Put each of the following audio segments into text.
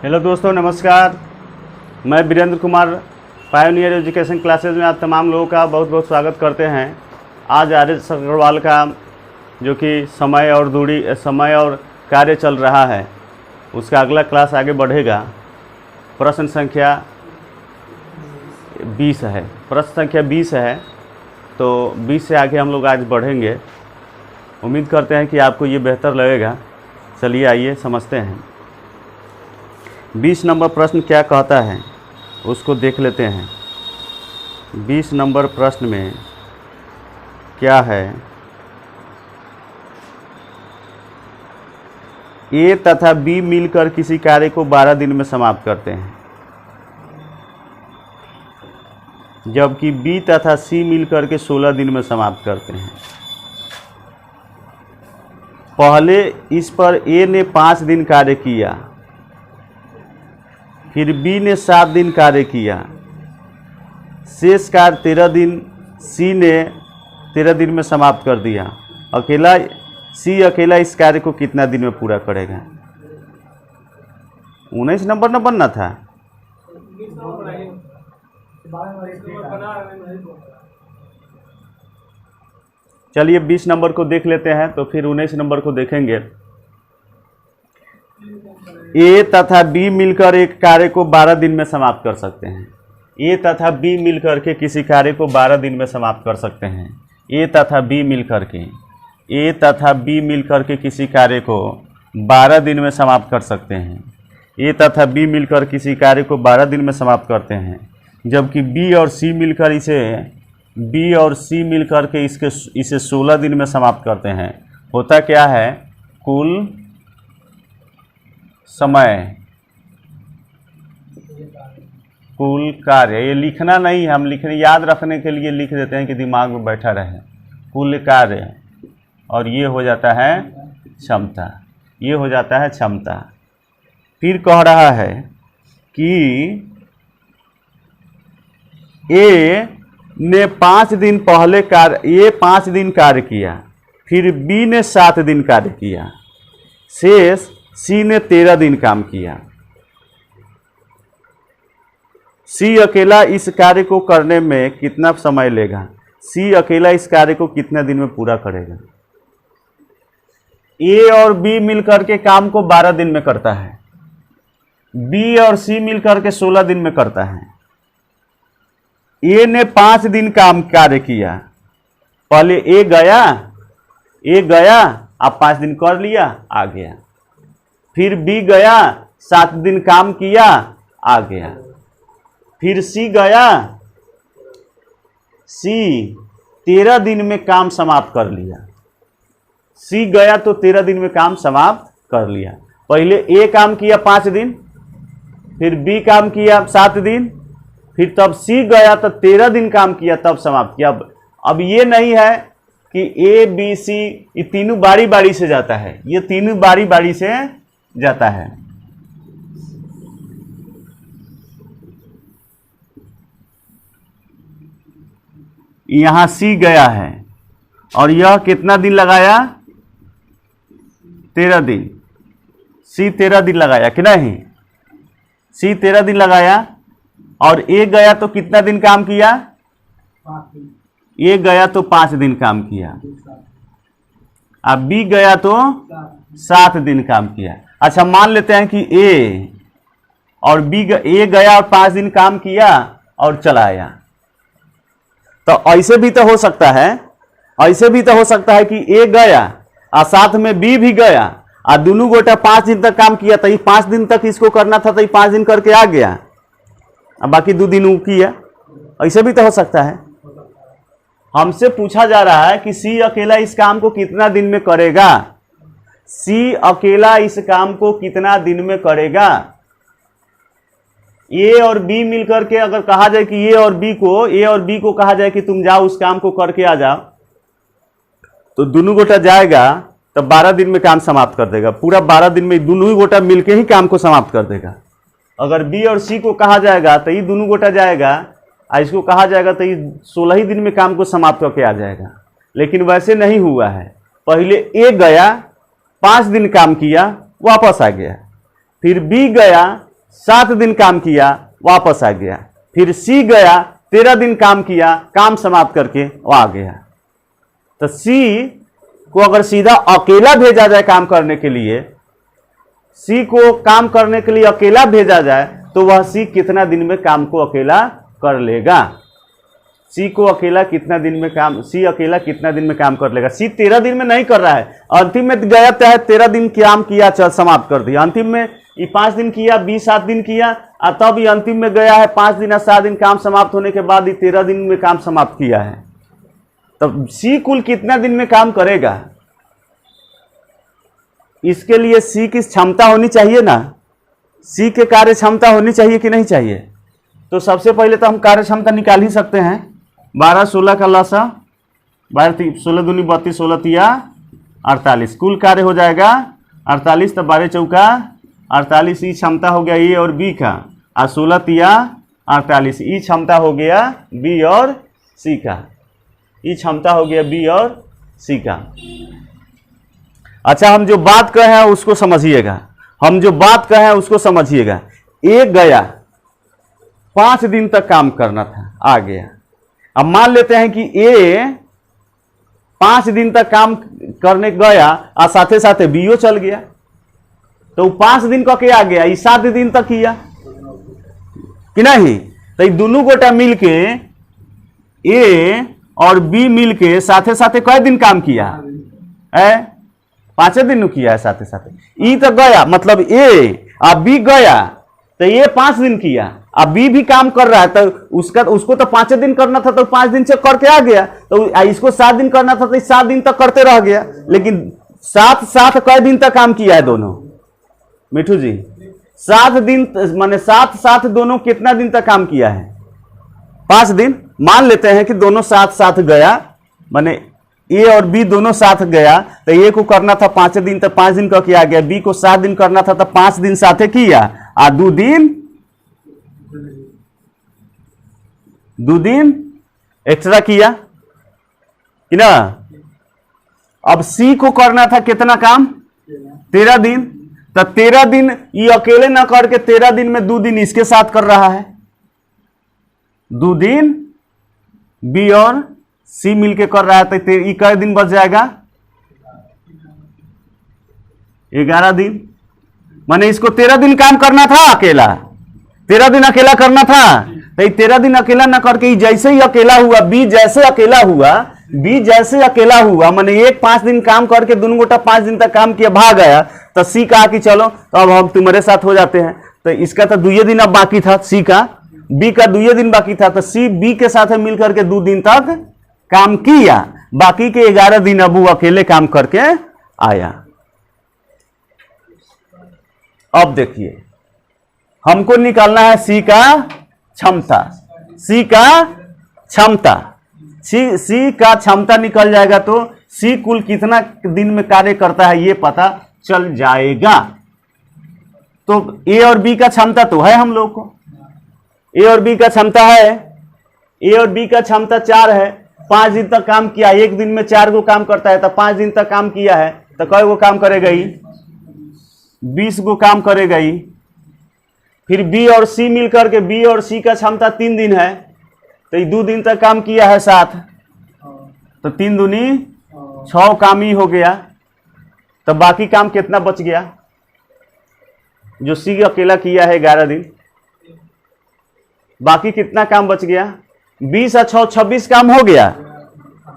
Hello दोस्तों, नमस्कार। मैं Virendra Kumar Pioneer Education Classes में आप तमाम लोगों का बहुत बहुत स्वागत करते हैं। आज आर.एस. अग्रवाल का जो कि समय और कार्य चल रहा है, उसका अगला क्लास आगे बढ़ेगा। प्रश्न संख्या 20 है। प्रश्न संख्या 20 है, तो 20 से आगे हम लोग आज बढ़ेंगे। उम्मीद करते हैं कि आपको ये बेहतर लगेगा। चलिए आइए समझते हैं 20 नंबर प्रश्न क्या कहता है, उसको देख लेते हैं। 20 नंबर प्रश्न में क्या है, ए तथा बी मिलकर किसी कार्य को 12 दिन में समाप्त करते हैं, जबकि बी तथा सी मिलकर के 16 दिन में समाप्त करते हैं। पहले इस पर ए ने 5 दिन कार्य किया, फिर बी ने 7 दिन कार्य किया, शेष कार्य 13 दिन सी ने 13 दिन में समाप्त कर दिया। अकेला इस कार्य को कितना दिन में पूरा करेगा? 19 नंबर न बनना था। चलिए 20 नंबर को देख लेते हैं, तो फिर 19 नंबर को देखेंगे। ए तथा बी मिलकर एक कार्य को 12 दिन में समाप्त कर सकते हैं। ए तथा बी मिलकर के किसी कार्य को 12 दिन में समाप्त कर सकते हैं। ए तथा बी मिलकर के किसी कार्य को 12 दिन में समाप्त कर सकते हैं। ए तथा बी मिलकर किसी कार्य को 12 दिन में समाप्त करते हैं, जबकि बी और सी मिलकर के इसे 16 दिन में समाप्त करते हैं। होता क्या है, कुल समय, कुल कार्य। ये लिखना नहीं, हम याद रखने के लिए लिख देते हैं कि दिमाग में बैठा रहे। कुल कार्य, और ये हो जाता है क्षमता। ये हो जाता है क्षमता। फिर कह रहा है कि ए ने 5 दिन पहले कार्य 5 दिन कार्य किया, फिर बी ने 7 दिन कार्य किया, शेष सी ने 13 दिन काम किया। सी अकेला इस कार्य को करने में कितना समय लेगा? सी अकेला इस कार्य को कितने दिन में पूरा करेगा? ए और बी मिलकर के काम को 12 दिन में करता है, बी और सी मिलकर के 16 दिन में करता है। ए ने 5 दिन कार्य किया। पहले ए गया, आप 5 दिन कर लिया, आ गया। फिर बी गया, 7 दिन काम किया, आ गया। फिर सी गया, सी 13 दिन में काम समाप्त कर लिया। सी गया तो 13 दिन में काम समाप्त कर लिया। पहले ए काम किया 5 दिन, फिर बी काम किया 7 दिन, फिर तब सी गया तो 13 दिन काम किया, तब समाप्त किया। अब ये नहीं है कि ए बी सी ये तीनों बारी बारी से जाता है, ये तीनों बारी बारी से जाता है। यहां सी गया है और यह कितना दिन लगाया? 13 दिन। सी 13 दिन लगाया कि नहीं? सी 13 दिन लगाया। और ए गया तो कितना दिन काम किया? ए गया तो 5 दिन काम किया। अब बी गया तो 7 दिन काम किया। अच्छा, मान लेते हैं कि ए गया और 5 दिन काम किया और चला आया। तो ऐसे भी तो हो सकता है, कि ए गया और साथ में बी भी गया और दोनों गोटा 5 दिन तक काम किया। तो ये 5 दिन तक इसको करना था, तो ये 5 दिन करके आ गया, अब बाकी 2 दिन वो किया। ऐसे भी तो हो सकता है। हमसे पूछा जा रहा है कि सी अकेला इस काम को कितना दिन में करेगा? सी अकेला इस काम को कितना दिन में करेगा? ए और बी मिलकर के अगर कहा जाए कि ए और बी को कहा जाए कि तुम जाओ उस काम को करके आ जाओ, तो दोनों गोटा जाएगा तो 12 दिन में काम समाप्त कर देगा। पूरा 12 दिन में दोनों ही गोटा मिलके ही काम को समाप्त कर देगा। अगर बी और सी को कहा जाएगा तो ये दोनों गोटा जाएगा, और इसको कहा जाएगा तो ये 16 ही दिन में काम को समाप्त करके आ जाएगा। लेकिन वैसे नहीं हुआ है। पहले ए गया, 5 दिन काम किया, वापस आ गया। फिर बी गया, 7 दिन काम किया, वापस आ गया। फिर सी गया, 13 दिन काम किया, काम समाप्त करके वो आ गया। तो सी को अगर सीधा अकेला भेजा जाए काम करने के लिए, सी को काम करने के लिए अकेला भेजा जाए, तो वह सी कितना दिन में काम को अकेला कर लेगा? सी को अकेला कितना दिन में काम, सी अकेला कितना दिन में काम कर लेगा? सी 13 दिन में नहीं कर रहा है, अंतिम में गया है 13 दिन काम किया, चल समाप्त कर दिया। अंतिम में ये 5 दिन किया, 20-7 दिन किया, और तब ये अंतिम में गया है 5 दिन या 7 दिन काम समाप्त होने के बाद ये 13 दिन में काम समाप्त किया है। तब सी कुल कितना दिन में काम करेगा? इसके लिए सी की क्षमता होनी चाहिए ना, सी के कार्य क्षमता होनी चाहिए कि नहीं चाहिए? तो सबसे पहले तो हम कार्य क्षमता निकाल ही सकते हैं। 12-16 का लसा, 12-16 दूनी 32, 16 तिया 48, कुल कार्य हो जाएगा 48। तो 12 चौका 48, ई क्षमता हो गया ए और बी का, और 16 तिया 48, ई क्षमता हो गया बी और सी का, ई क्षमता हो गया बी और सी का। अच्छा, हम जो बात कहे हैं उसको समझिएगा, हम जो बात कहे हैं उसको समझिएगा। ए गया, 5 दिन तक काम करना था, आ गया। अब मान लेते हैं कि ए 5 दिन तक काम करने गया और साथे साथे बीओ चल गया, तो 5 दिन का क्या आ गया, ये 7 दिन तक किया कि नहीं? तो ये दोनों गोटा मिलके, ए और बी मिलके साथे साथे कई दिन काम किया है? 5 दिन किया है साथे साथे। ई तो गया, मतलब ए और बी गया, तो ये 5 दिन किया, अब बी भी काम कर रहा है, तो उसको तो 5 दिन करना था, तो 5 दिन से करके आ गया। तो इसको 7 दिन करना था, तो 7 दिन तक करते रह गया। लेकिन साथ साथ कई दिन तक काम किया है दोनों? मिठू जी, 7 दिन, माने साथ साथ दोनों कितना दिन तक काम किया है? 5 दिन। मान लेते हैं कि दोनों साथ साथ गया, माने ए और बी दोनों साथ गया, तो ए को करना था 5 दिन, तो 5 दिन का किया गया। बी को 7 दिन करना था, तो 5 दिन साथे किया, और 2 दिन एक्स्ट्रा किया कि ना। अब सी को करना था कितना काम? 13 दिन। तो 13 दिन ये अकेले ना करके 13 दिन में 2 दिन इसके साथ कर रहा है, 2 दिन बी और सी मिलके कर रहा है। तो ये कई दिन बच जाएगा? 11 दिन। माने इसको 13 दिन काम करना था अकेला, 13 दिन अकेला करना था। तो 13 दिन अकेला ना करके जैसे ही अकेला हुआ, बी जैसे अकेला हुआ, बी जैसे अकेला हुआ, माने एक 5 दिन काम करके दोनों गोटा 5 दिन तक काम किया, भाग गया। तो सी कहा कि चलो तो अब हम तुम्हारे साथ हो जाते हैं। तो इसका तो 2 दिन अब बाकी था, सी का, बी का 2 दिन बाकी था। तो सी बी के साथ मिलकर के 2 दिन तक काम किया, बाकी के 11 दिन अब वो अकेले काम करके आया। अब देखिए, हमको निकालना है सी का क्षमता, सी का क्षमता, सी का क्षमता निकल जाएगा तो सी कुल कितना दिन में कार्य करता है ये पता चल जाएगा। तो ए और बी का क्षमता तो है हम लोग को, ए और बी का क्षमता है, ए और बी का क्षमता 4 है। 5 दिन तक काम किया, एक दिन में 4 गो काम करता है, तो 5 दिन तक काम किया है, तो कई गो काम करेगा ही? 20 गो काम करेगा ही। फिर बी और सी मिलकर के, बी और सी का क्षमता 3 दिन है, तो ये 2 दिन तक काम किया है साथ, तो 3 दूनी 6 काम ही हो गया। तो बाकी काम कितना बच गया जो सी अकेला किया है 11 दिन? बाकी कितना काम बच गया? 20 और 6 26 काम हो गया,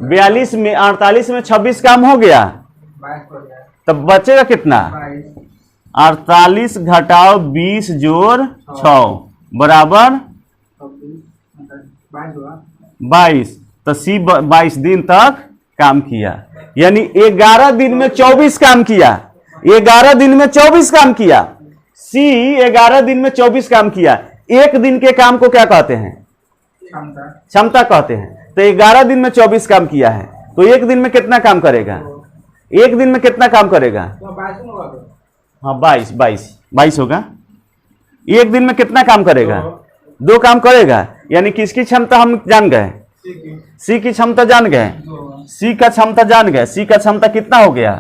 42 में 48 में 26 काम हो गया, तब बचेगा कितना? 48 घटाओ 20 जोड़ 6 बराबर 22। तो सी 22 दिन तक काम किया, यानी 11 दिन में 24 काम किया, 11 दिन में 24 काम किया। सी 11 दिन में 24 काम किया। एक दिन के काम को क्या कहते हैं? क्षमता कहते हैं। तो 11 दिन में 24 काम किया है, तो एक दिन में कितना काम करेगा? एक दिन में कितना काम करेगा? हाँ 22 होगा। एक दिन में कितना काम करेगा? 2 काम करेगा। यानी किसकी क्षमता हम जान गए? सी की क्षमता जान गए, सी का क्षमता जान गए। सी का क्षमता कितना हो गया?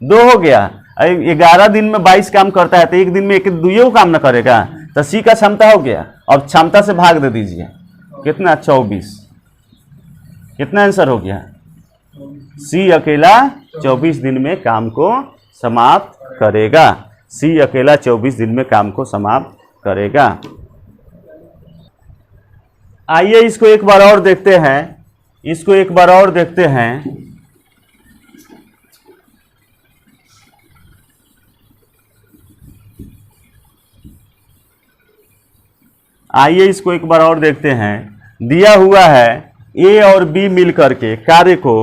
2 हो गया। 11 दिन में 22 काम करता है, तो एक दिन में 2 काम ना करेगा, तो सी का क्षमता हो गया, अब क्षमता से भाग दे दीजिए, कितना 24, कितना आंसर हो गया? सी अकेला 24 दिन में काम को समाप्त करेगा। सी अकेला 24 दिन में काम को समाप्त करेगा। आइए इसको एक बार और देखते हैं, इसको एक बार और देखते हैं। आइए इसको एक बार और देखते हैं। दिया हुआ है ए और बी मिलकर के कार्य को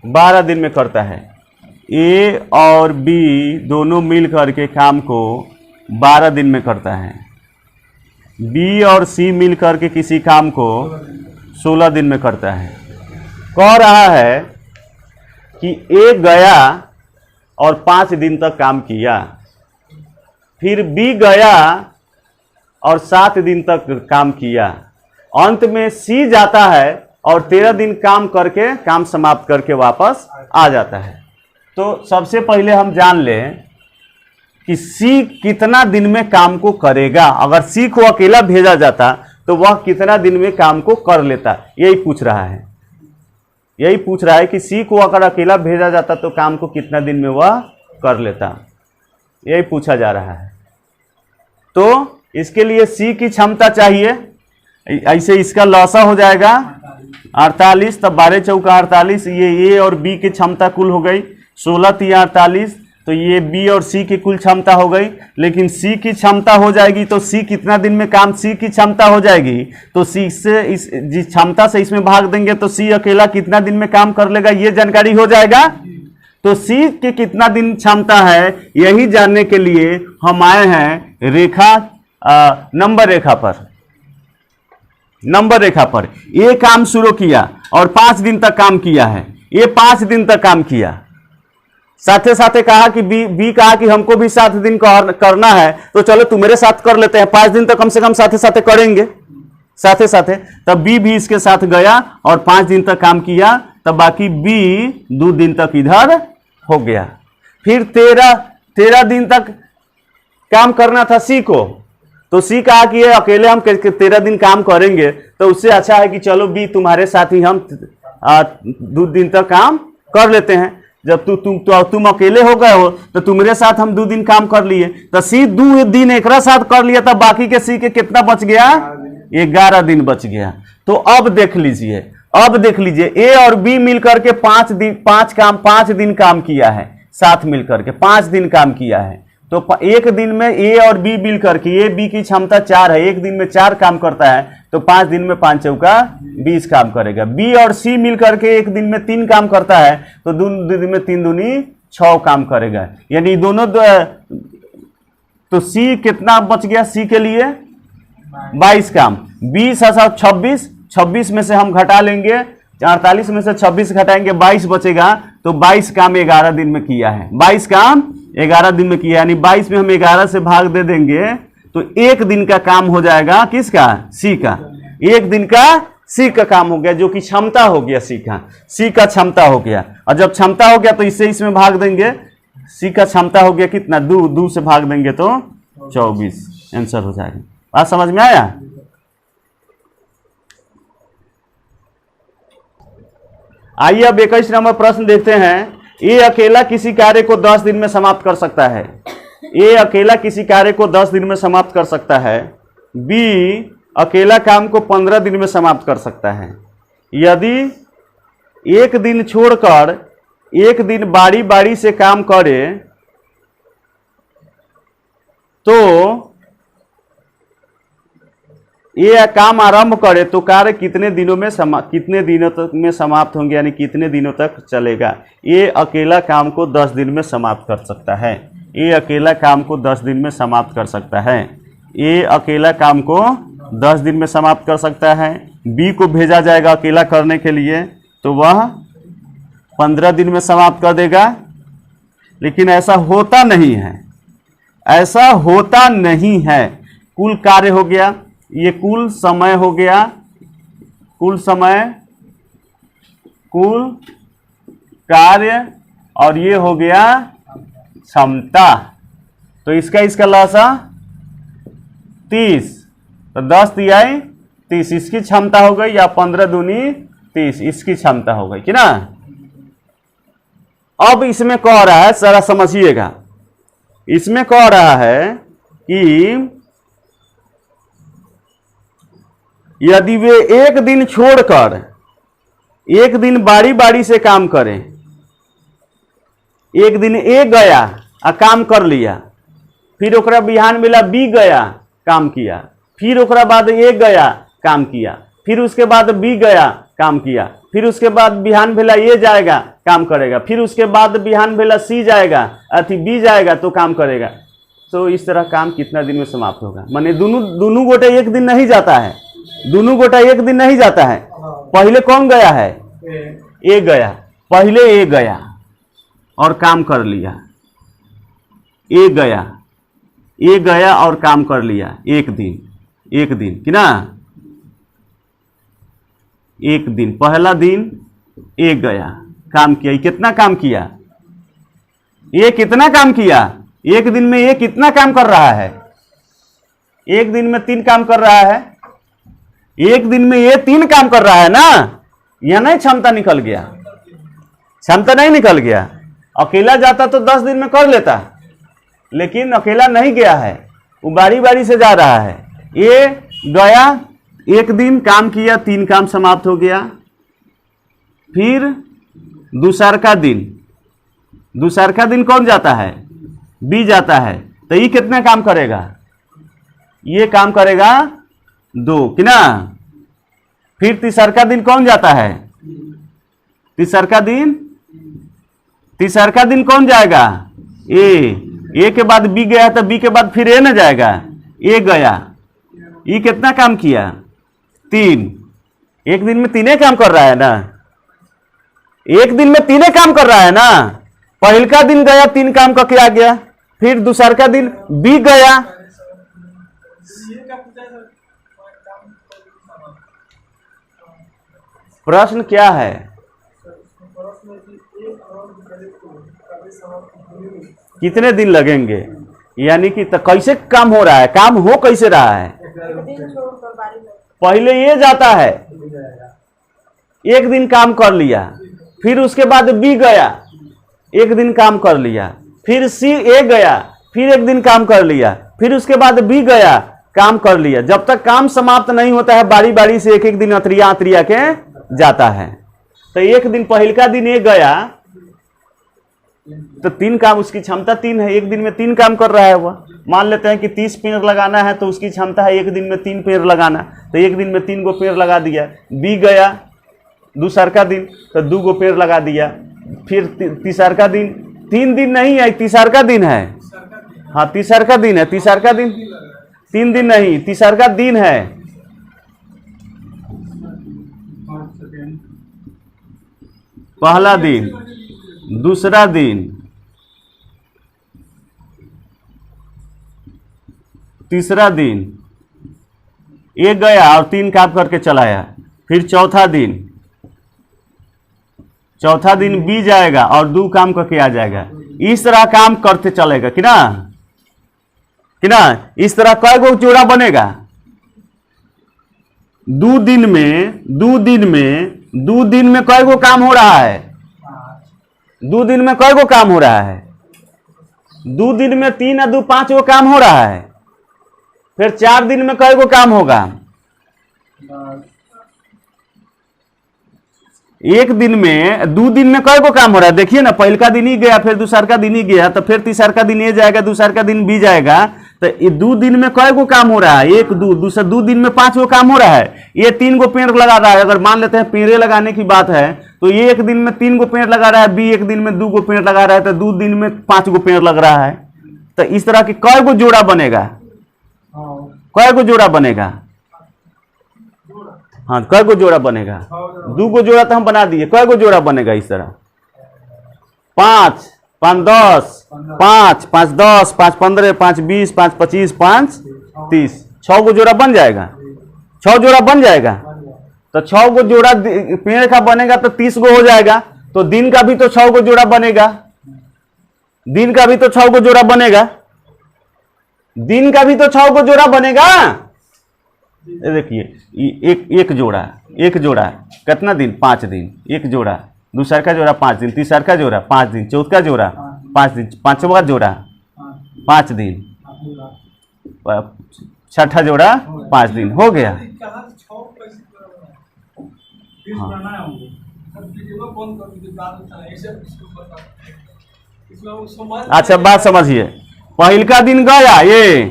12 दिन में करता है। ए और बी दोनों मिलकर के काम को 12 दिन में करता है। बी और सी मिलकर के किसी काम को 16 दिन में करता है। कह रहा है कि ए गया और 5 दिन तक काम किया, फिर बी गया और 7 दिन तक काम किया, अंत में सी जाता है और 13 दिन काम करके, काम समाप्त करके वापस आ जाता है। तो सबसे पहले हम जान लें कि सी कितना दिन में काम को करेगा। अगर सी को अकेला भेजा जाता तो वह कितना दिन में काम को कर लेता, यही पूछ रहा है। यही पूछ रहा है कि सी को अगर अकेला भेजा जाता तो काम को कितना दिन में वह कर लेता, यही पूछा जा रहा है। तो इसके लिए सी की क्षमता चाहिए, ऐसे इसका लॉसा हो जाएगा 48, तब 12 चौका 48, ये ए और बी की क्षमता कुल हो गई 16 3 48, तो ये बी और सी की कुल क्षमता हो गई। लेकिन सी की क्षमता हो जाएगी तो सी कितना दिन में काम, सी की क्षमता हो जाएगी तो सी से इस जिस क्षमता से इसमें भाग देंगे तो सी अकेला कितना दिन में काम कर लेगा, ये जानकारी हो जाएगा। तो सी की कितना दिन क्षमता है यही जानने के लिए हम आए हैं रेखा नंबर रेखा पर। नंबर रेखा पर ये काम शुरू किया और 5 दिन तक काम किया है। ये 5 दिन तक काम किया, साथे साथे कहा कि बी कहा कि हमको भी 7 दिन करना है, तो चलो तुम मेरे साथ कर लेते हैं, 5 दिन तक कम से कम साथे साथे करेंगे साथे साथे। तब बी भी इसके साथ गया और 5 दिन तक काम किया, तब बाकी बी 2 दिन तक इधर हो गया। फिर 13 दिन तक काम करना था सी को, तो सी कहा कि ये अकेले हम 13 दिन काम करेंगे, तो उससे अच्छा है कि चलो बी तुम्हारे साथ ही हम 2 दिन तक काम कर लेते हैं। जब तुम अकेले हो गए हो तो तुम्हारे साथ हम 2 दिन काम कर लिए, तो सी 2 दिन एक साथ कर लिया, तब बाकी के सी के कितना बच गया, 11 दिन बच गया। तो अब देख लीजिए, अब देख लीजिए ए और बी मिलकर के 5 दिन काम किया है, साथ मिलकर के 5 दिन काम किया है। तो एक दिन में ए और बी मिलकर के, ए बी की क्षमता 4 है, एक दिन में 4 काम करता है, तो 5 दिन में 5 चौका 20 काम करेगा। बी और सी मिलकर के एक दिन में 3 काम करता है, तो 2 दिन में 3 दूनी 6 काम करेगा, यानी दोनों तो सी कितना बच गया सी के लिए 22 काम। 20 और 26 में से हम घटा लेंगे, 48 में से 26 घटाएंगे 22 बचेगा, तो 22 काम 11 दिन में किया है। 22 काम 11 दिन में किया, यानी 22 में हम 11 से भाग दे देंगे तो 1 दिन का काम हो जाएगा किसका, सी का। 1 दिन का सी का काम हो गया, जो कि क्षमता हो गया सी का क्षमता हो गया। और जब क्षमता हो गया तो इससे इसमें भाग देंगे, सी का क्षमता हो गया कितना, 2 से भाग देंगे तो 24 आंसर हो जाएगा। बात समझ में आया? आइए अब 21 नंबर प्रश्न देखते हैं। ए अकेला किसी कार्य को 10 दिन में समाप्त कर सकता है। ए अकेला किसी कार्य को 10 दिन में समाप्त कर सकता है। बी अकेला काम को 15 दिन में समाप्त कर सकता है। यदि एक दिन छोड़कर एक दिन बारी बारी से काम करे तो ये काम आरंभ करे तो कार्य कितने दिनों तक में समाप्त होंगे, यानी कितने दिनों तक चलेगा। ये अकेला काम को 10 दिन में समाप्त कर सकता है। ये अकेला काम को 10 दिन में समाप्त कर सकता है। ये अकेला काम को 10 दिन में समाप्त कर सकता है। बी को भेजा जाएगा अकेला करने के लिए, तो वह 15 दिन में समाप्त कर देगा। लेकिन ऐसा होता नहीं है, ऐसा होता नहीं है। कुल कार्य हो गया, ये कुल समय हो गया, कुल समय, कुल कार्य, और ये हो गया क्षमता। तो इसका लॉसा 30, तो 10 तिया 30, इसकी क्षमता हो गई, या 15 दूनी 30, इसकी क्षमता हो गई कि ना। अब इसमें कह रहा है, जरा समझिएगा, इसमें कह रहा है कि यदि वे एक दिन छोड़कर एक दिन बारी बारी से काम करें, एक दिन ए गया आ काम कर लिया, फिर ओकरा बिहान बेला बी गया काम किया, फिर ओकरा बाद ए गया काम किया, फिर उसके बाद बी गया काम किया, फिर उसके बाद बिहान भेला ए जाएगा काम करेगा, फिर उसके बाद बिहान भेला सी जाएगा, अथी बी जाएगा तो काम करेगा, तो इस तरह काम कितना दिन में समाप्त होगा। माने दोनों गोटे एक दिन नहीं जाता है, दोनों गोटा एक दिन नहीं जाता है। पहले कौन गया है? ए गया, पहले ए गया और काम कर लिया, ए गया और काम कर लिया एक दिन कि ना, एक दिन, पहला दिन ए गया काम किया। कितना काम किया? ये कितना काम किया? एक दिन में ये कितना काम कर रहा है? एक दिन में 3 काम कर रहा है, एक दिन में ये 3 काम कर रहा है ना। यह नहीं क्षमता निकल गया, क्षमता नहीं निकल गया। अकेला जाता तो 10 दिन में कर लेता, लेकिन अकेला नहीं गया है, वो बारी बारी से जा रहा है। ये गया, एक दिन काम किया, 3 काम समाप्त हो गया। फिर दूसरा दिन कौन जाता है? बी जाता है, तो ये कितने काम करेगा? ये काम करेगा 2 कि ना। फिर तीसरा दिन कौन जाता है? तीसरा दिन कौन जाएगा? ए के बाद बी गया तो बी के बाद फिर ए न जाएगा, ए गया। ये कितना काम किया? 3। एक दिन में 3 काम कर रहा है ना, एक दिन में 3 काम कर रहा है ना। पहलका दिन गया 3 काम करके आ गया, फिर दूसरा दिन बी गया। प्रश्न क्या है? कितने दिन लगेंगे, यानी कि तो कैसे काम हो रहा है, काम हो कैसे रहा है? पहले ये जाता है, एक दिन काम कर लिया, फिर उसके बाद बी गया, एक दिन काम कर लिया, फिर सी ए गया, फिर एक दिन काम कर लिया, फिर उसके बाद बी गया काम कर लिया। जब तक काम समाप्त नहीं होता है, बारी बारी से एक एक दिन अतरिया के जाता है। तो एक दिन, पहलका दिन ए गया तो 3 काम, उसकी क्षमता 3 है, एक दिन में 3 काम कर रहा है वह। मान लेते हैं कि 30 पेड़ लगाना है, तो उसकी क्षमता है एक दिन में 3 पेड़ लगाना, तो एक दिन में 3 गो पेड़ लगा दिया। बी गया दूसरा दिन तो 2 गो पेड़ लगा दिया। फिर तीसरा दिन, 3 दिन नहीं है, तीसरा दिन है, हाँ तीसरा दिन है, तीसरा दिन 3 दिन नहीं, तीसरा दिन है। पहला दिन, दूसरा दिन, तीसरा दिन, एक गया और 3 काम करके चलाया। फिर चौथा दिन बी जाएगा और 2 काम करके आ जाएगा। इस तरह काम करते चलेगा कि ना, इस तरह कई गो जोड़ा बनेगा। 2 दिन में कई गो काम हो रहा है? 2 दिन में कई गो काम हो रहा है? 2 दिन में 3 और 2 5 गो काम हो रहा है। फिर 4 दिन में कई गो काम होगा? एक दिन में, 2 दिन में कई गो काम हो रहा है? देखिए ना, पहलका दिन ही गया, फिर दूसरा दिन ही गया, तो फिर तीसरा दिन ए जाएगा, दूसरा दिन बी जाएगा। तो ये 2 दिन में कई गो काम हो रहा है? 1 2, दूसरा 2 दिन में 5 गो काम हो रहा है। ये 3 गो पेड़ लगा रहा है। अगर मान लेते हैं पेड़े लगाने की बात है, तो ये एक दिन में 3 गो पेड़ लगा रहा है, बी एक दिन में 2 गो पेड़ लगा रहा है, तो 2 दिन में 5 गो पेड़ लग रहा है। तो इस तरह के कई गो जोड़ा बनेगा? कई गो जोड़ा बनेगा? हाँ, कई गो जोड़ा बनेगा? 2 गो जोड़ा तो हम बना दिए, कई गो जोड़ा बनेगा इस तरह? 5 5 10, 5 5 10, 5 15, 5 20, 5 25, 5 30, 6 गो जोड़ा बन जाएगा। 6 जोड़ा बन जाएगा। तो 6 गो जोड़ा पेड़ का बनेगा तो 30 गो हो जाएगा। तो दिन का भी तो 6 गो जोड़ा बनेगा, दिन का भी तो 6 गो जोड़ा बनेगा। दिन का भी तो 6 को जोड़ा बनेगा। ये देखिए एक जोड़ा कितना दिन, 5 दिन, एक जोड़ा, दूसरा का जोड़ा 5 दिन, तीसरा का जोड़ा 5 दिन, चौथा जोड़ा 5 दिन, पांचवा जोड़ा 5 दिन, छठा जोड़ा 5 दिन, हो गया। अच्छा बात समझिए, पहलका दिन गया ये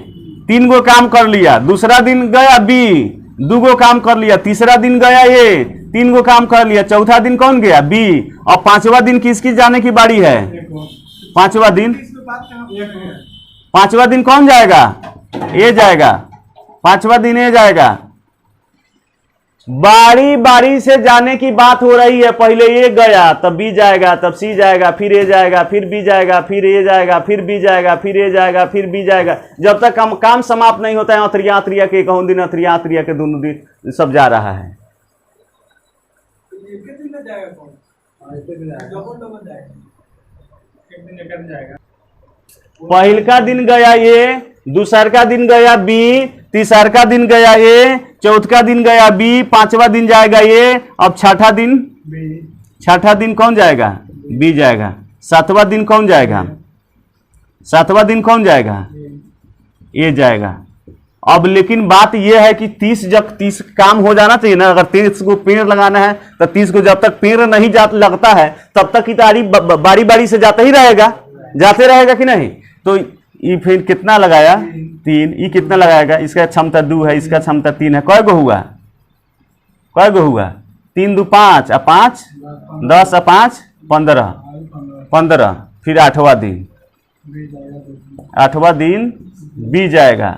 3 गो काम कर लिया, दूसरा दिन गया बी 2 गो काम कर लिया, तीसरा दिन गया ये 3 गो काम कर लिया, चौथा दिन कौन गया बी, और 5वां दिन किसकी जाने की बारी है, 5वां दिन कौन जाएगा, ए जाएगा, 5वां दिन ए जाएगा। बारी बारी से जाने की बात हो रही है, पहले ए गया तब बी जाएगा, तब सी जाएगा, फिर ए जाएगा, फिर बी जाएगा, फिर ए जाएगा, फिर बी जाएगा, फिर ए जाएगा, फिर बी जाएगा, जब तक काम समाप्त नहीं होता है। अत्रिया के कहूं दिन, अत्रिया के दोनों दिन सब जा रहा है। पहल का दिन गया ए, दूसर का दिन गया बी, तीसर का दिन गया ए, चौथ का दिन गया बी, 5वां दिन जाएगा ए, अब छठा दिन कौन जाएगा, बी जाएगा, 7वां दिन कौन जाएगा, 7वां दिन कौन जाएगा, ए जाएगा। अब लेकिन बात यह है कि 30 काम हो जाना चाहिए ना। अगर 30 को पेड़ लगाना है तो 30 को जब तक पेड़ नहीं लगता है तब तक की तारीफ बारी बारी से जाते रहेगा कि नहीं। तो ये फिर कितना लगाया, 3, ये कितना लगाएगा, इसका क्षमता 2 है, इसका क्षमता 3 है, कै गो हुआ 3 2 5 और 5 10 और 5 15, फिर 8वां दिन बी जाएगा,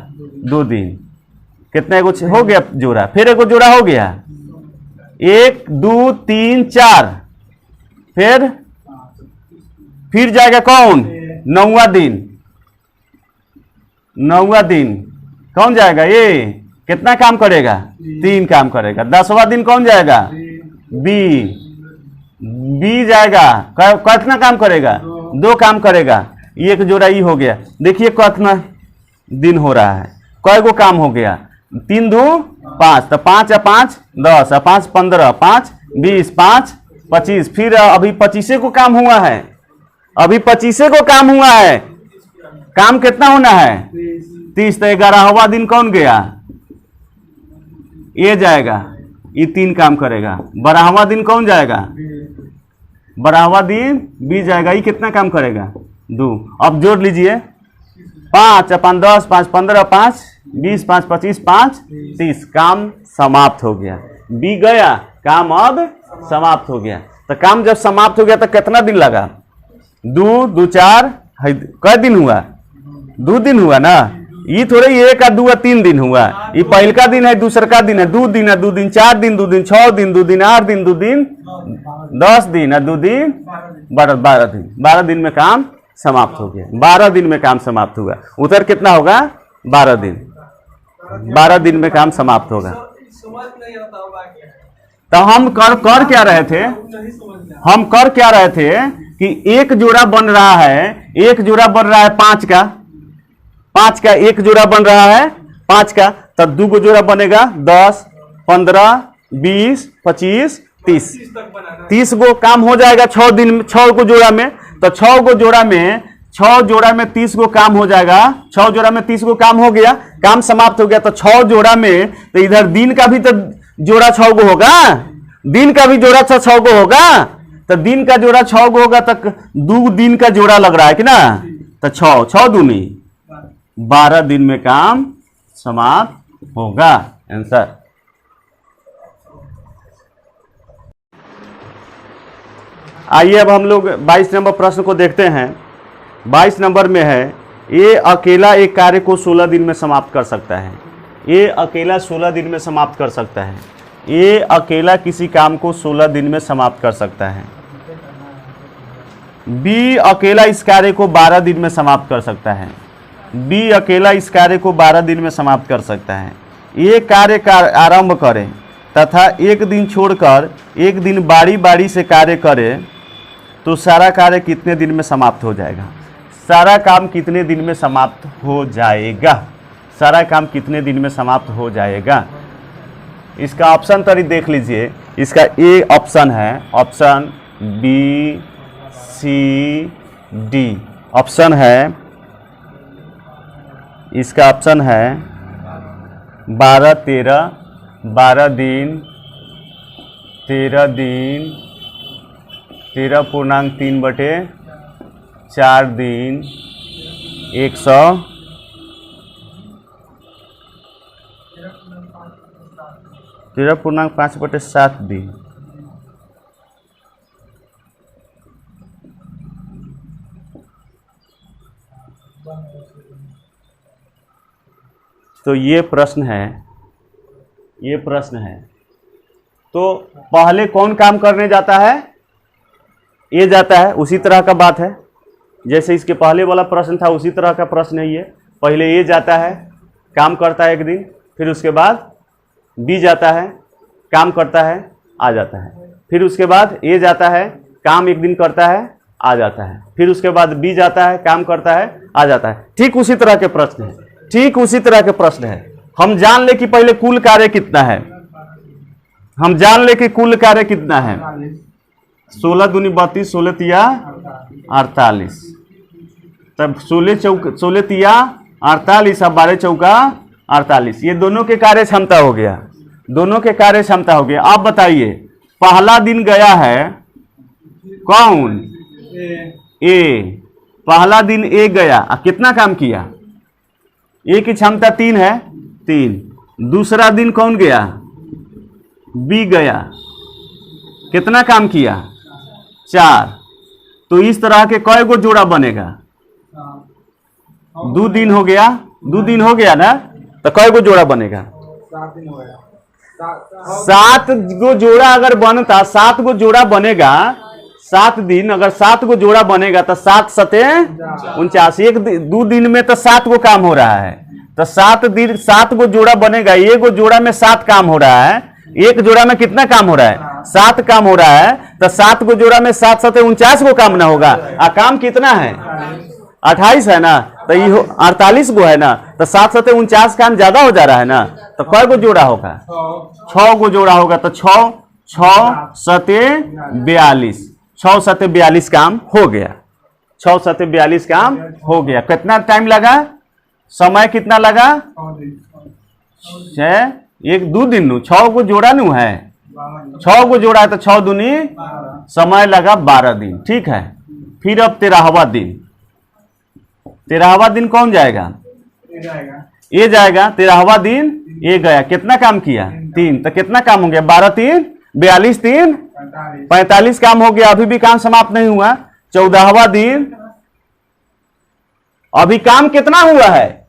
2 दिन, कितने कुछ हो गया जोड़ा, फिर एक जोड़ा हो गया, 1 2 3 4, फिर जाएगा कौन, 9वां दिन कौन जाएगा, ये कितना काम करेगा, 3 काम करेगा। 10वां दिन कौन जाएगा, बी जाएगा, कितना काम करेगा, 2 काम करेगा, एक जोड़ा ही हो गया। देखिए कितना दिन हो रहा है, कई गो काम हो गया, 3 2 5, तो 5 या 5 10 और 5 15, 5 20, 5 25, फिर अभी 25 को काम हुआ है, काम कितना होना है 30, तो 11वां दिन कौन गया, ये जाएगा, ये 3 काम करेगा। 12वां दिन कौन जाएगा, 12वां दिन बी जाएगा, ये कितना काम करेगा, 2। अब जोड़ लीजिए, 5 5 10, 5 15, 5 20, 5 25, 5 30, काम समाप्त हो गया। बी गया, काम अब समाप्त हो गया। तो काम जब समाप्त हो गया तो कितना दिन लगा, 2 2 4, कै दिन हुआ, 2 दिन हुआ ना। ये थोड़े 1 और 2 और 3 दिन हुआ, ये पहल का दिन है, दूसरा का दिन है, 2 दिन है, 2 दिन 4 दिन, 2 दिन 6 दिन, 2 दिन 8 दिन, 2 दिन 10 दिन और 2 दिन 12 दिन। 12 दिन में काम समाप्त हो गया, 12 दिन में काम समाप्त हुआ। उधर कितना होगा, 12 दिन, 12 दिन में काम समाप्त होगा। तो हम कर क्या रहे थे, हम कर क्या रहे थे कि एक जोड़ा बन रहा है, 5 का एक जोड़ा बन रहा है 5 का, तब 2 गो जोड़ा बनेगा 10 15 20 25 30 गो काम हो जाएगा 6 दिन, 6 को जोड़ा में। तो 6 गो जोड़ा में 6 जोड़ा में 30 गो काम हो जाएगा, 6 जोड़ा में 30 गो काम हो गया, काम समाप्त हो गया। तो 6 जोड़ा में तो इधर दिन का भी तो जोड़ा 6 गो होगा, दिन का भी जोड़ा 6 गो होगा, तो दिन का जोड़ा 6 गो होगा, तक 2 दिन का जोड़ा लग रहा है कि ना। तो 6 दूनी 12 दिन में काम समाप्त होगा, आंसर। आइए अब हम लोग 22 नंबर प्रश्न को देखते हैं। 22 नंबर में है, ये अकेला एक कार्य को 16 दिन में समाप्त कर सकता है। ये अकेला 16 दिन में समाप्त कर सकता है। ये अकेला किसी काम को 16 दिन में समाप्त कर सकता है। बी अकेला इस कार्य को 12 दिन में समाप्त कर सकता है। बी अकेला इस कार्य को 12 दिन में समाप्त कर सकता है। ये कार्य का आरंभ करे तथा एक दिन छोड़कर एक दिन बारी बारी से कार्य करे तो सारा कार्य कितने दिन में समाप्त हो जाएगा। सारा काम कितने दिन में समाप्त हो जाएगा? सारा काम कितने दिन में समाप्त हो जाएगा? इसका ऑप्शन तरी देख लीजिए। इसका ए ऑप्शन है, option B C D option है। इसका ऑप्शन है 12 13 12 दिन 13 दिन 13.3/4 दिन 100 13.5/7 दिन। तो ये प्रश्न है, ये प्रश्न है। तो पहले कौन काम करने जाता है? ये जाता है। उसी तरह का बात है जैसे इसके पहले वाला प्रश्न था, उसी तरह का प्रश्न है ये। पहले ये जाता है, काम करता है एक दिन, फिर उसके बाद बी जाता है, काम करता है, आ जाता है। फिर उसके बाद ए जाता है, काम एक दिन करता है, आ जाता है। फिर उसके बाद बी जाता है, काम करता है, आ जाता है। ठीक उसी तरह के प्रश्न है, ठीक उसी तरह के प्रश्न है। हम जान ले कि पहले कुल कार्य कितना है, हम जान ले कि कुल कार्य कितना है। 16 दूनी 32, 16 तिया 48, तब 16 तिया 48 और 12 चौका 48। ये दोनों के कार्य क्षमता हो गया, दोनों के कार्य क्षमता हो गया। आप बताइए, पहला दिन गया है कौन? ए। पहला दिन ए गया, कितना काम किया? ए की क्षमता 3 है, 3। दूसरा दिन कौन गया? बी गया, कितना काम किया? 4। तो इस तरह के कई गो जोड़ा बनेगा? 2 दिन हो गया, 2 दिन हो गया ना, तो कई गो जोड़ा बनेगा? 7 गो जोड़ा अगर बनता, 7 गो जोड़ा बनेगा। 7 दिन अगर 7 गो जोड़ा बनेगा तो 7 सते 49। 2 दिन में तो 7 गो काम हो रहा है, तो 7 दिन 7 गो जोड़ा बनेगा। एक गो जोड़ा में 7 काम हो रहा है, एक जोड़ा में कितना काम हो रहा है? 7 काम हो रहा है। तो 7 गो जोड़ा में 7 सते 49 गो काम ना होगा। काम कितना है? 28 है ना, तो ये 48 गो है ना, तो 7 सते 49 काम ज्यादा हो जा रहा है ना। तो कई गो जोड़ा होगा? 6 गो जोड़ा होगा। तो 6 सते 42, 6 सते 42 काम हो गया। 6 सते 42 काम हो गया। कितना टाइम लगा? समय कितना लगा? 2 दिन नु 6 गो जोड़ा नु है, 6 गो जोड़ा है तो 6 दूनी समय लगा 12 दिन। ठीक है। फिर अब 13वां दिन, 13वां दिन कौन जाएगा? ये जाएगा। 13वां दिन ये गया, कितना काम किया? 3। तो कितना काम हो गया? 12 3 42, 3 45 काम हो गया। अभी भी काम समाप्त नहीं हुआ। 14वां दिन, अभी काम कितना हुआ है?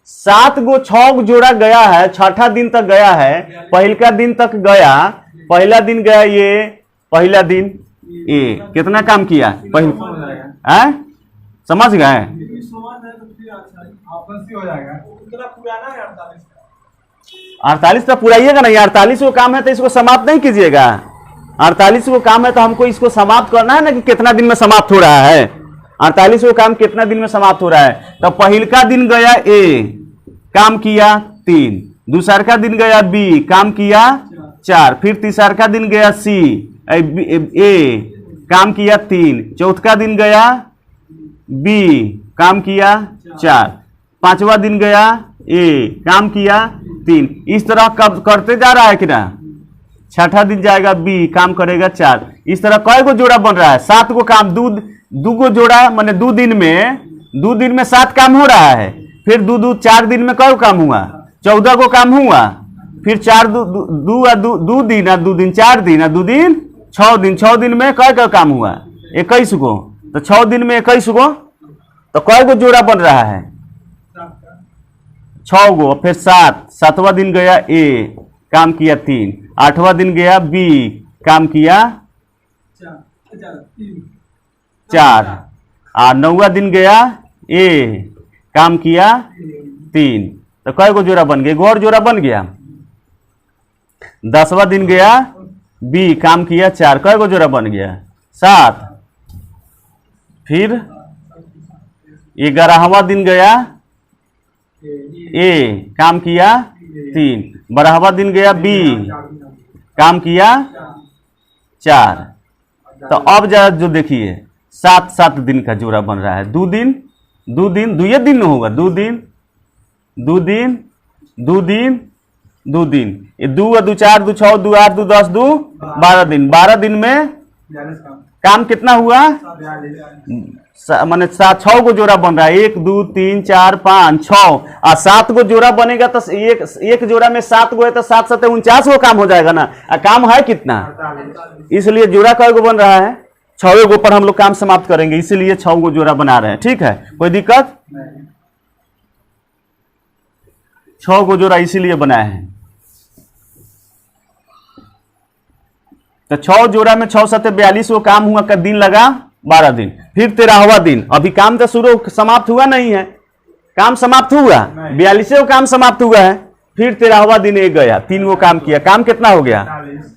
7 गो 6 गो जोड़ा गया है, 6ठा दिन तक गया है। पहला दिन तक गया, पहला दिन गया ये, पहला दिन ए, कितना काम किया? समझ गए? 48 तो पुराइएगा नहीं। 48 को काम है तो इसको समाप्त नहीं कीजिएगा। 48 को काम है तो हमको इसको समाप्त करना है ना, कि कितना दिन में समाप्त हो रहा है। 48 को काम कितना दिन में समाप्त हो रहा है? तो पहला दिन गया ए, काम किया 3। दूसरा का दिन गया बी, काम किया 4। फिर तीसरा का दिन गया सी, ए, काम किया 3। चौथा दिन गया बी, काम किया 4। 5वां दिन गया ए, काम किया 3। इस तरह कब करते जा रहा है कि ना? 6ठा दिन जाएगा बी, काम करेगा 4। इस तरह कई गो जोड़ा बन रहा है? 7 गो काम। 2 गो जोड़ा माने 2 दिन में 7 काम हो रहा है। फिर 4 दिन में कई काम हुआ? 14 को काम हुआ। फिर 4 2 दिन 4 दिन 2 दिन 6 दिन, 6 दिन में कई काम हुआ? 21 गो। तो 6 दिन में 21 गो, तो कई गो जोड़ा बन रहा है? 6 गो। फिर 7वां दिन गया ए, काम किया 3। 8वां दिन गया बी, काम किया 4। और 9वां दिन गया ए, काम किया 3। तो कई गो जोड़ा बन गया? एक और जोड़ा बन गया। 10वां दिन गया बी, काम किया 4। कई गो जोड़ा बन गया? 7। फिर 11वां दिन गया ए, काम किया 3। 12वां दिन गया बी, काम किया 4। तो अब जरा जो देखिए 7 दिन का जोड़ा बन रहा है। 2 दिन 2 दिन 2 दिन होगा, 2 दिन 2 दिन 2 दिन 2 दिन, ये 2 2 4 2 6 2 8 2 10 2 12 दिन। 12 दिन में काम कितना हुआ? माने 6 को जोड़ा बन रहा है। 1 2 3 4 5 6 और 7 को जोड़ा बनेगा तो एक जोड़ा में 7 को है तो 7 7 49 को काम हो जाएगा ना। काम है कितना, इसलिए जोड़ा कई को बन रहा है? 6 को पर हम लोग काम समाप्त करेंगे, इसीलिए 6 को जोड़ा बना रहे हैं। ठीक है, कोई दिक्कत? 6 को जोड़ा इसीलिए बनाए हैं। तो 6 जोड़ा में 6 7 42 को काम हुआ, का दिन लगा 12 दिन। फिर 13वां दिन, अभी काम तो शुरू समाप्त हुआ नहीं है, काम समाप्त हुआ 42 को काम समाप्त हुआ है। फिर 13वां दिन एक गया, 3 को काम किया, काम कितना हो गया?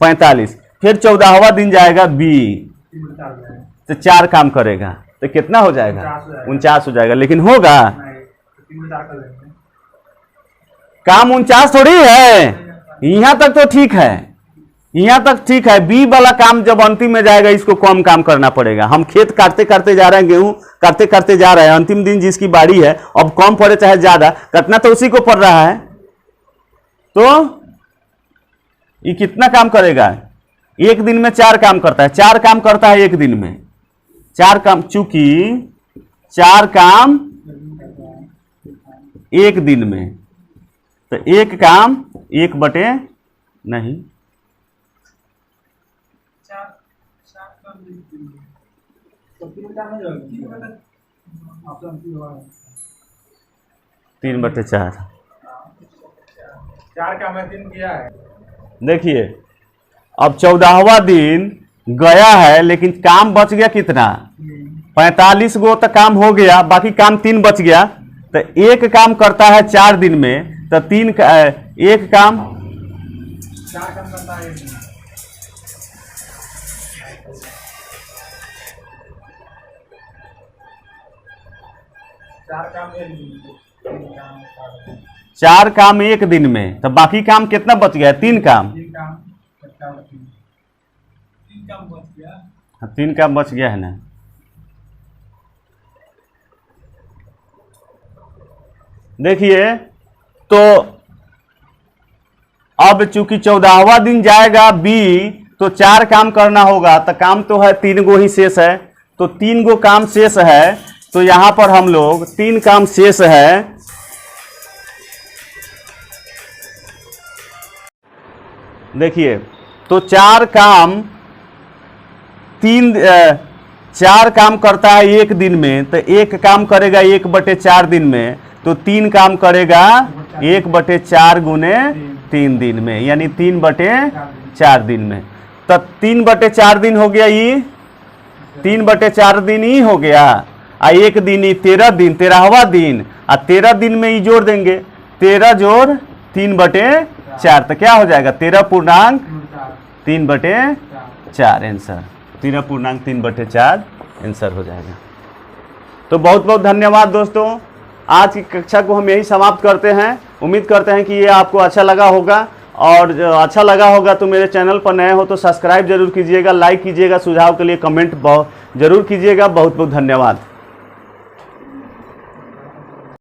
45। फिर 14वां दिन जाएगा बी, तो 4 काम करेगा तो कितना हो जाएगा? 49 हो जाएगा। लेकिन होगा काम 49 थोड़ी है, यहां तक तो ठीक है, यहां तक ठीक है। बी वाला काम जब अंतिम में जाएगा इसको कम काम करना पड़ेगा। हम खेत काटते काटते जा रहे हैं, गेहूं काटते काटते जा रहे हैं, अंतिम दिन जिसकी बाड़ी है अब कम पड़े चाहे ज्यादा, कटना तो उसी को पड़ रहा है। तो ये कितना काम करेगा? एक दिन में 4 काम करता है, 4 काम करता है एक दिन में, 4 काम, चूंकि 4 काम एक दिन में, तो एक काम 1 बटे नहीं 3 बटे 4 का मैं दिन किया है। देखिए अब 14वां दिन गया है, लेकिन काम बच गया कितना? 45 गो तो काम हो गया, बाकी काम 3 बच गया। तो एक काम करता है 4 दिन में, तो एक काम 4 काम करता है। 4 काम एक दिन में, तो बाकी काम कितना बच गया? 3 काम। 3 काम बच गया। 3 काम बच गया है ना। देखिए तो अब चूंकि 14वां दिन जाएगा बी, तो 4 काम करना होगा, तो काम तो है 3 गो ही शेष है, तो 3 गो काम शेष है। तो यहां पर हम लोग 3 काम शेष है। देखिए तो 4 काम 4 काम करता है एक दिन में, तो 1 काम करेगा 1 बटे 4 दिन में, तो 3 काम करेगा 1 बटे 4 गुने 3 दिन में, यानी 3 बटे 4 दिन में। तो 3 बटे 4 दिन हो गया, ये 3 बटे 4 दिन ही हो गया। आ एक दिन ही 13 दिन, 13वां दिन, आ 13 दिन में ही जोड़ देंगे, 13 जोड़ 3 बटे 4, तो क्या हो जाएगा? 13 पूर्णांक 3 बटे 4 आंसर, 13 पूर्णांक 3 बटे 4 आंसर हो जाएगा। तो बहुत बहुत धन्यवाद दोस्तों, आज की कक्षा को हम यही समाप्त करते हैं। उम्मीद करते हैं कि ये आपको अच्छा लगा होगा, और अच्छा लगा होगा तो मेरे चैनल पर नए हो तो सब्सक्राइब जरूर कीजिएगा, लाइक कीजिएगा, सुझाव के लिए कमेंट जरूर कीजिएगा। बहुत बहुत धन्यवाद।